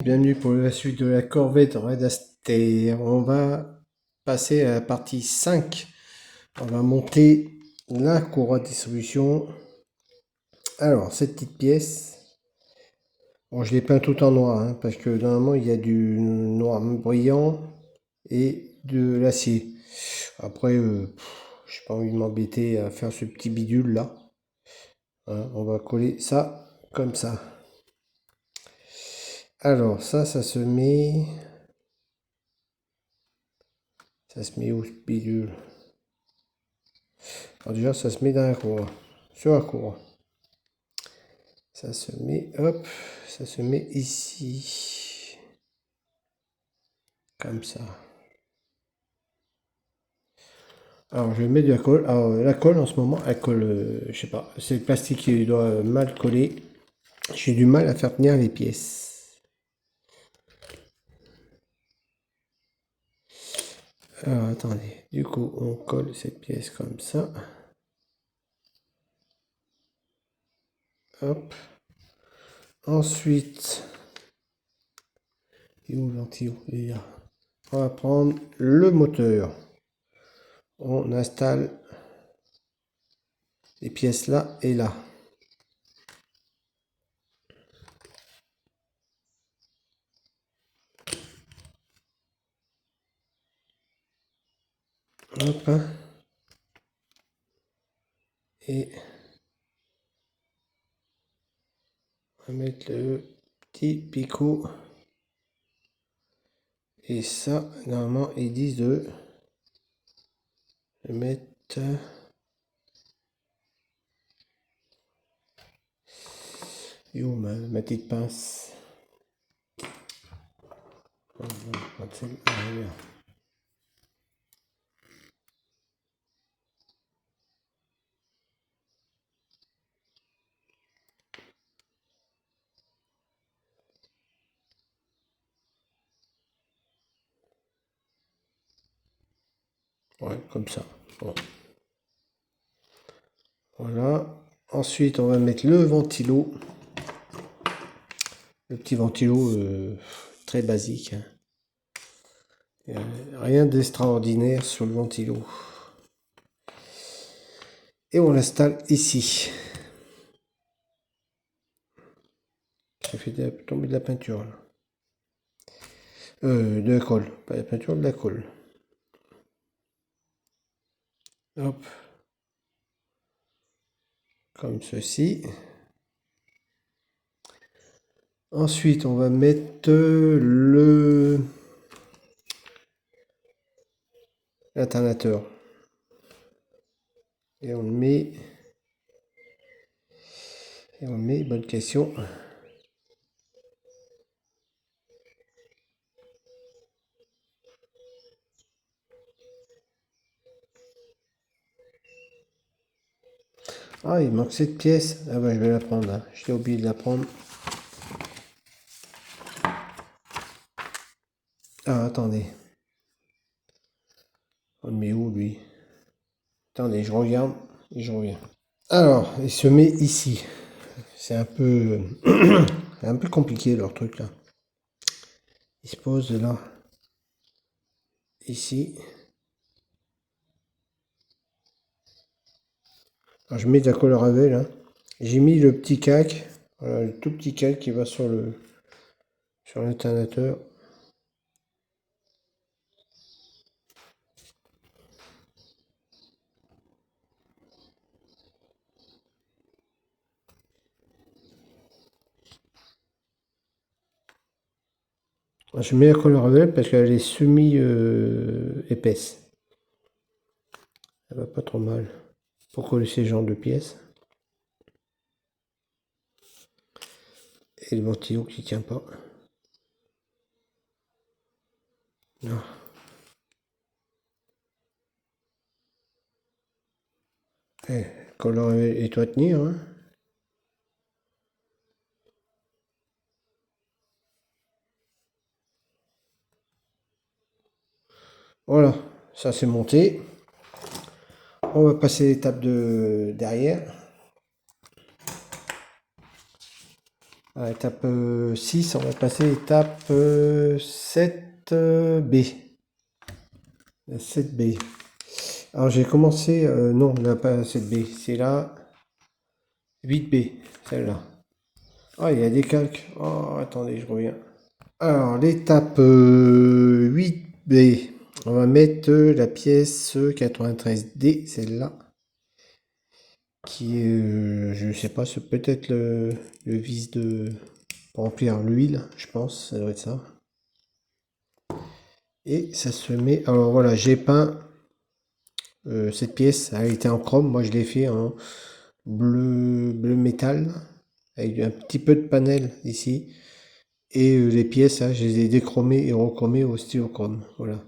Bienvenue pour la suite de la corvette Red Aster. On va passer à la partie 5. On va monter la courroie de distribution. Alors, cette petite pièce, bon, je l'ai peint tout en noir, hein, parce que normalement il y a du noir brillant et de l'acier. Après, j'ai pas envie de m'embêter à faire ce petit bidule là. Hein, on va coller ça comme ça. Alors, ça se met... Ça se met où ce bidule? Alors déjà, ça se met dans la courroie, sur la courroie. Ça se met, hop, ça se met ici. Comme ça. Alors, je vais mettre de la colle. Alors, la colle, en ce moment, elle colle, je sais pas, c'est le plastique qui doit mal coller. J'ai du mal à faire tenir les pièces. Alors, attendez. Du coup, on colle cette pièce comme ça. Hop. Ensuite, et où le ventilo? Il est là. On va prendre le moteur. On installe les pièces là et là. Hop. Et on va mettre le petit picot. Et ça, normalement, ils disent de mettre... Et où ma petite pince? Ouais, comme ça. Bon. Voilà. Ensuite, on va mettre le ventilo. Le petit ventilo très basique. Hein. Rien d'extraordinaire sur le ventilo. Et on l'installe ici. Ça fait tomber de la peinture. Là. De la colle. Pas de la peinture, de la colle. Hop. Comme ceci. Ensuite, on va mettre l'alternateur. Et on le met. Et on le met, bonne question. Ah, il manque cette pièce. Ah bah je vais la prendre là. J'ai oublié de la prendre. Ah, attendez. On le met où lui? Attendez, je regarde et je reviens. Alors, il se met ici. C'est un peu... un peu compliqué leur truc là. Il se pose là. Ici. Alors, je mets de la colle à là. J'ai mis le petit cac. Voilà, le tout petit cac qui va sur l'alternateur. Je mets la colle à parce qu'elle est semi épaisse. Elle va pas trop mal pour coller ces genres de pièces. Et le ventilo qui tient pas. Non. Eh, colle et toi tenir. Hein. Voilà, ça c'est monté. On va passer l'étape de derrière. À étape 6, on va passer à étape 7B. 7B. Alors j'ai commencé, non, on n'a pas 7B, c'est la 8B, celle-là. Ah, il y a des calques. Oh, attendez, je reviens. Alors, l'étape 8B, on va mettre la pièce 93D, celle-là, qui est, je sais pas, c'est peut-être le vis de pour remplir l'huile, je pense, ça doit être ça. Et ça se met, alors voilà, j'ai peint cette pièce, elle était en chrome, moi je l'ai fait en bleu métal, avec un petit peu de panel ici. Et les pièces, là, je les ai déchromées et rechromées au stylo chrome. Voilà.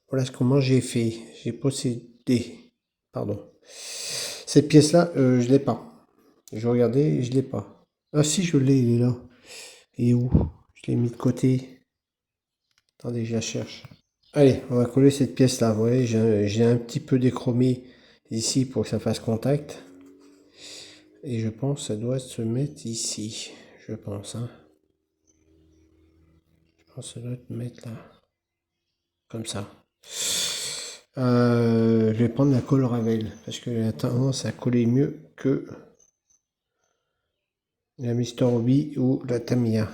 Voilà comment j'ai fait. J'ai possédé. Pardon. Cette pièce-là, je l'ai pas. Je regardais et je l'ai pas. Ah si, je l'ai, il est là. Et où? Je l'ai mis de côté. Attendez, je la cherche. Allez, on va coller cette pièce-là. Vous voyez, j'ai un petit peu déchromé ici pour que ça fasse contact. Et je pense que ça doit se mettre ici. Je pense, hein. Je pense que ça doit se mettre là. Comme ça. Je vais prendre la colle Ravel parce que j'ai tendance à coller mieux que la Mister Hobby ou la Tamiya.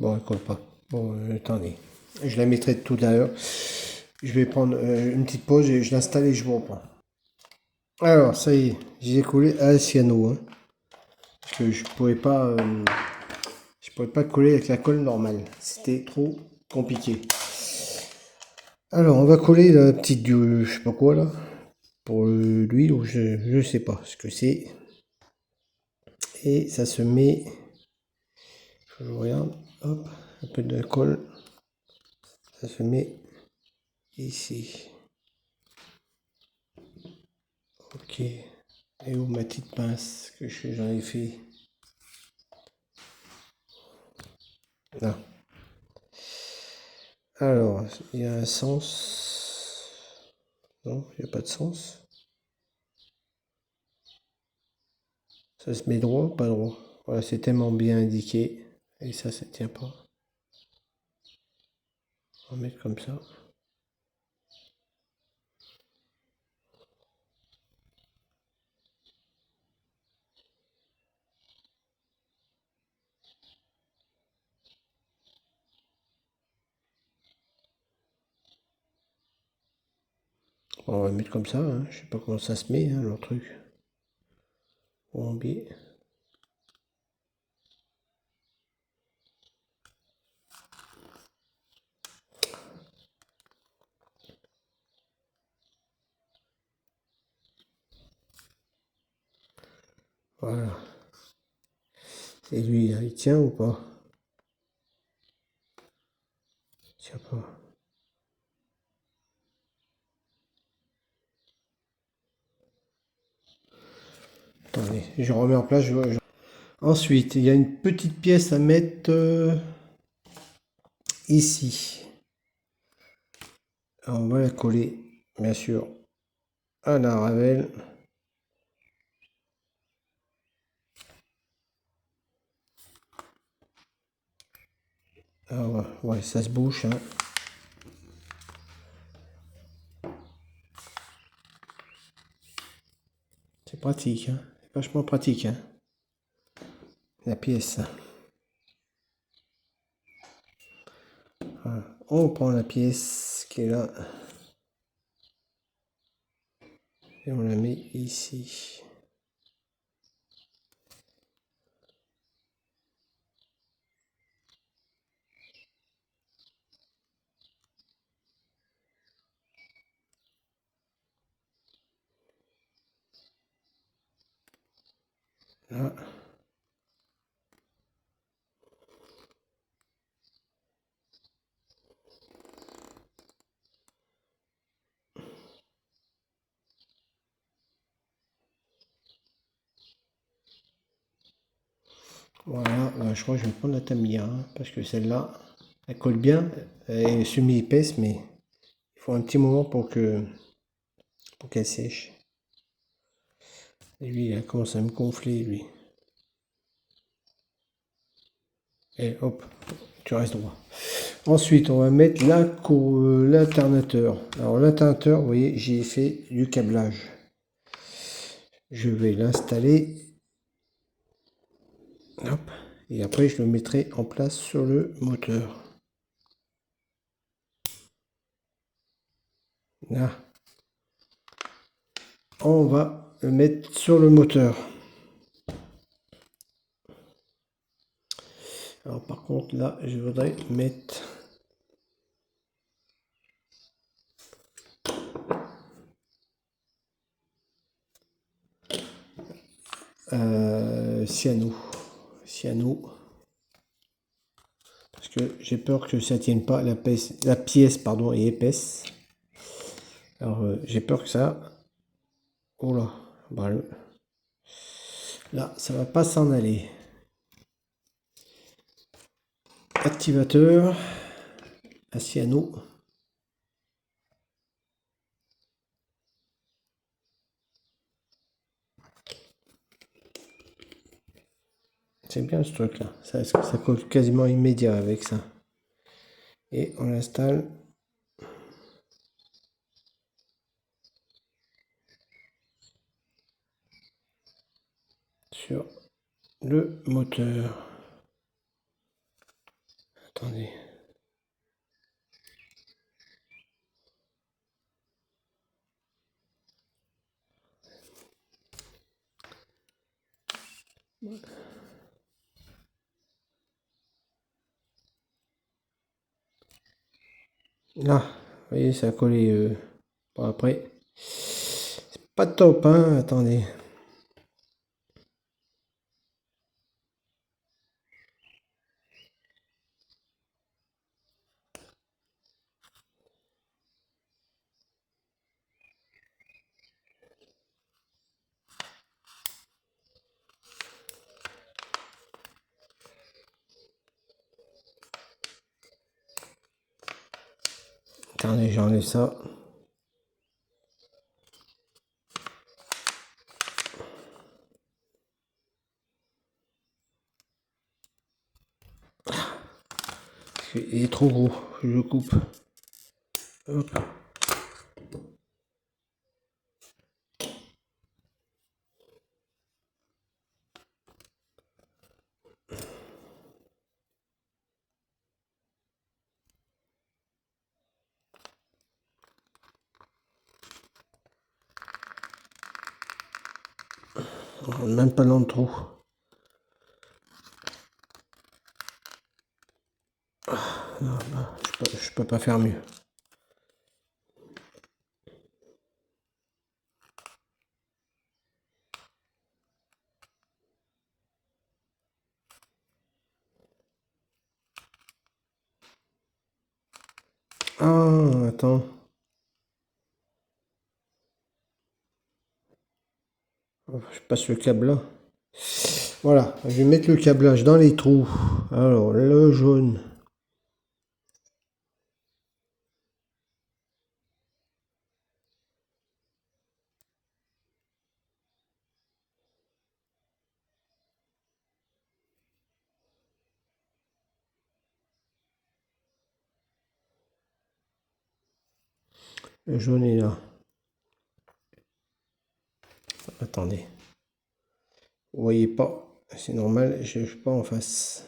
Bon, elle colle pas. Bon, attendez. Je la mettrai tout à l'heure. Je vais prendre une petite pause et je l'installe et je vous reprends. Alors, ça y est, j'ai collé à Ciano. Hein, parce que je pouvais pas coller avec la colle normale. C'était trop compliqué. Alors, on va coller la petite, je sais pas quoi là, pour l'huile ou je sais pas ce que c'est. Et ça se met, je regarde, hop, un peu de colle, ça se met ici. Ok. Et où ma petite pince que j'en ai fait? Là. Alors, il y a un sens. Non, il n'y a pas de sens. Ça se met droit ou pas droit? Voilà, c'est tellement bien indiqué. Et ça tient pas. On va mettre comme ça. On va mettre comme ça. Hein. Je sais pas comment ça se met, hein, leur truc. En biais. Voilà. Et lui, il tient ou pas? Il tient pas. Attendez, je remets en place. Ensuite, il y a une petite pièce à mettre ici. Alors, on va la coller, bien sûr, à la Ravel. Alors, ouais, ça se bouche. Hein. C'est pratique. Hein. C'est vachement pratique. Hein. La pièce. Voilà. On prend la pièce qui est là. Et on la met ici. Là. Voilà, je crois que je vais prendre la Tamiya, hein, parce que celle-là, elle colle bien, elle est semi-épaisse, mais il faut un petit moment pour qu'elle sèche. Et lui, il commence à me gonfler, lui. Et hop, tu restes droit. Ensuite, on va mettre l'alternateur. Alors, l'alternateur, vous voyez, j'ai fait du câblage. Je vais l'installer. Hop. Et après, je le mettrai en place sur le moteur. Là. On va le mettre sur le moteur. Alors, par contre, là, je voudrais mettre... cyano. Parce que j'ai peur que ça tienne pas. La pièce pardon, est épaisse. Alors, j'ai peur que ça... Oh là, bah, là, ça va pas s'en aller. Activateur à cyano. C'est bien ce truc là. Ça colle quasiment immédiat avec ça. Et on l'installe sur le moteur. Attendez. Là, vous voyez, ça a collé. Bon, après, c'est pas top, hein. Attendez. Attendez, j'enlève ça. Il est trop gros, je le coupe. Hop. Même pas dans le trou. Non, bah, je peux pas faire mieux. Ah, attends. Je passe le câble là. Voilà, je vais mettre le câblage dans les trous. Alors, le jaune. Le jaune est là. Attendez. Vous voyez pas, c'est normal, je suis pas en face.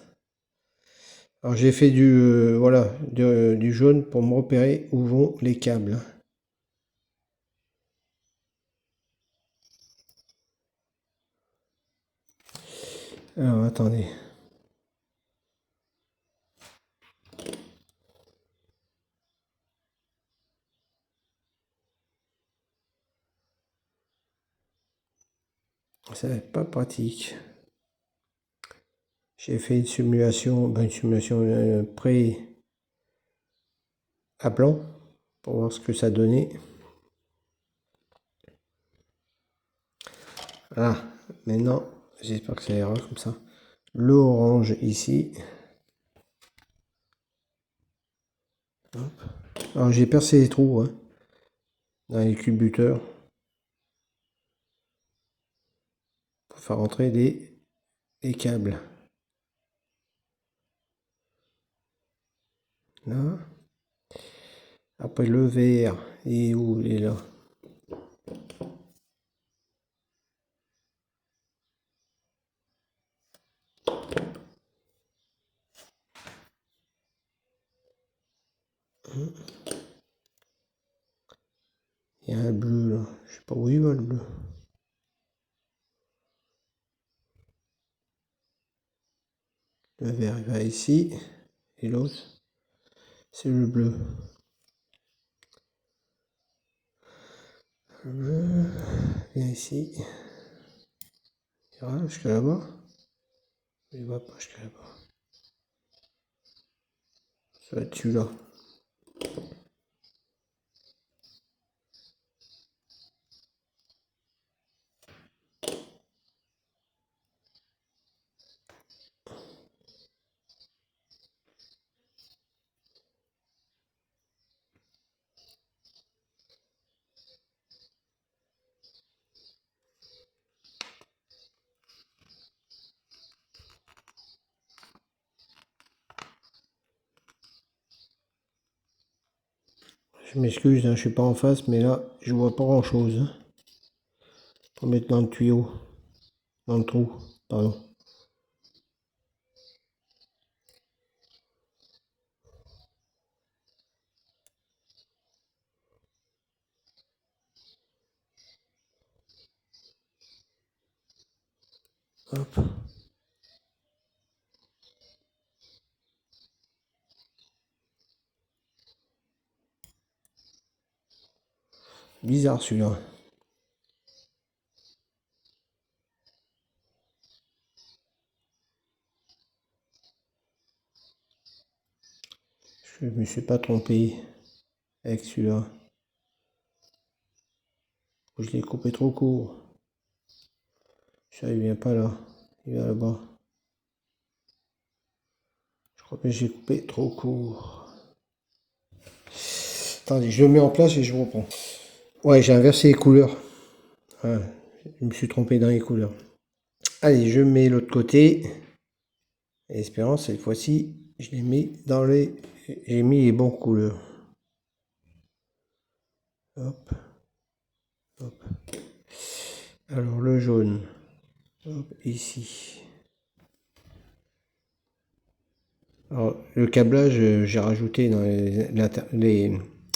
Alors j'ai fait voilà, du jaune pour me repérer où vont les câbles. Alors attendez. Ça va être pas pratique. J'ai fait une simulation, pré à blanc pour voir ce que ça donnait. Voilà, maintenant j'espère que ça ira comme ça. l'orange ici. Hop. Alors j'ai percé les trous hein, dans les culbuteurs pour faire rentrer les câbles. Là. Après le vert, et où il est là? Il y a un bleu là, je sais pas où il va le bleu. Le vert il va ici, et l'autre c'est le bleu. Le bleu vient ici, il ira jusqu'à là-bas, il va pas jusqu'à là-bas. Ça va être celui-là. Je m'excuse, hein, je suis pas en face, mais là, je vois pas grand chose. Hein, pour mettre dans le tuyau, dans le trou, pardon. Hop. Bizarre celui-là. Je me suis pas trompé avec celui-là. Je l'ai coupé trop court. Ça il vient pas là. Il vient là-bas. Je crois que j'ai coupé trop court. Attendez, je le mets en place et je reprends. Ouais, j'ai inversé les couleurs. Ouais, je me suis trompé dans les couleurs. Allez, je mets l'autre côté. Espérant cette fois-ci, je l'ai mis dans les. J'ai mis les bons couleurs. Hop. Hop. Alors le jaune. Hop, ici. Alors, le câblage, j'ai rajouté dans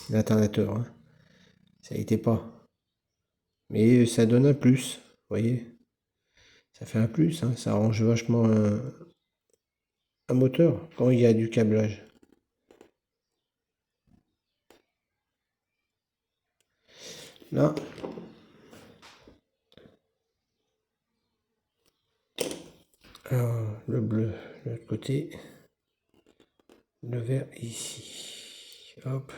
l'alternateur. Hein. Ça n'était pas. Mais ça donne un plus. Vous voyez? Ça fait un plus. Hein. Ça arrange vachement un moteur quand il y a du câblage. Là. Alors, le bleu de l'autre côté. Le vert ici. Hop.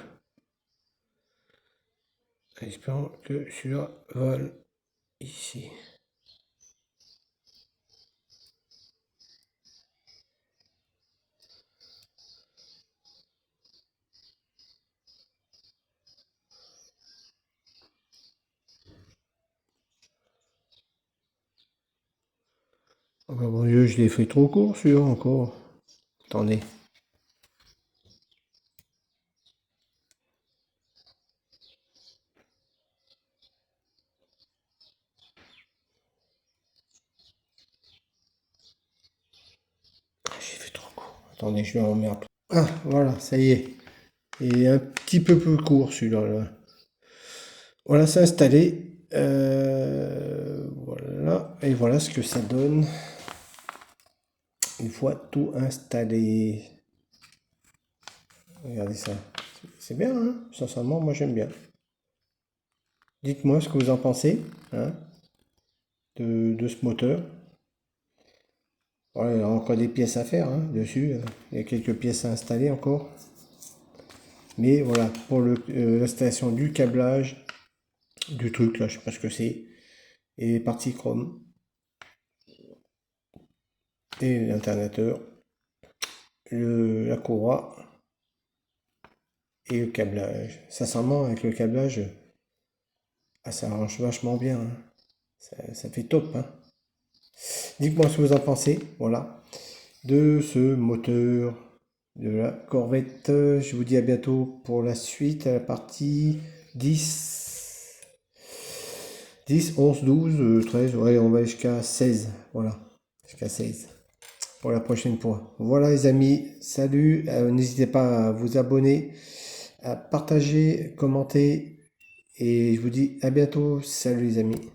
Espérons que celui-là vole ici. Oh bah mon Dieu, je l'ai fait trop court celui-là encore. Attendez. J'ai fait trop court. Attendez, je vais en remettre. Ah, voilà, ça y est. Il est un petit peu plus court celui-là. Là. Voilà, c'est installé. Voilà. Et voilà ce que ça donne. Une fois tout installé. Regardez ça. C'est bien, hein? Sincèrement, moi j'aime bien. Dites-moi ce que vous en pensez hein, de ce moteur. Voilà, il y a encore des pièces à faire hein, dessus. Il y a quelques pièces à installer encore. Mais voilà, pour l'installation du câblage, du truc là, je sais pas ce que c'est. Et les parties chrome. et l'internateur, la courroie et le câblage. Sincèrement, avec le câblage, ça arrange vachement bien, hein. Ça fait top, hein. Dites-moi ce que vous en pensez, voilà, de ce moteur de la Corvette. Je vous dis à bientôt pour la suite, à la partie 10, 11, 12, 13, ouais, on va jusqu'à 16, voilà, jusqu'à 16 pour la prochaine fois. Voilà les amis, salut, n'hésitez pas à vous abonner, à partager, commenter, et je vous dis à bientôt, salut les amis.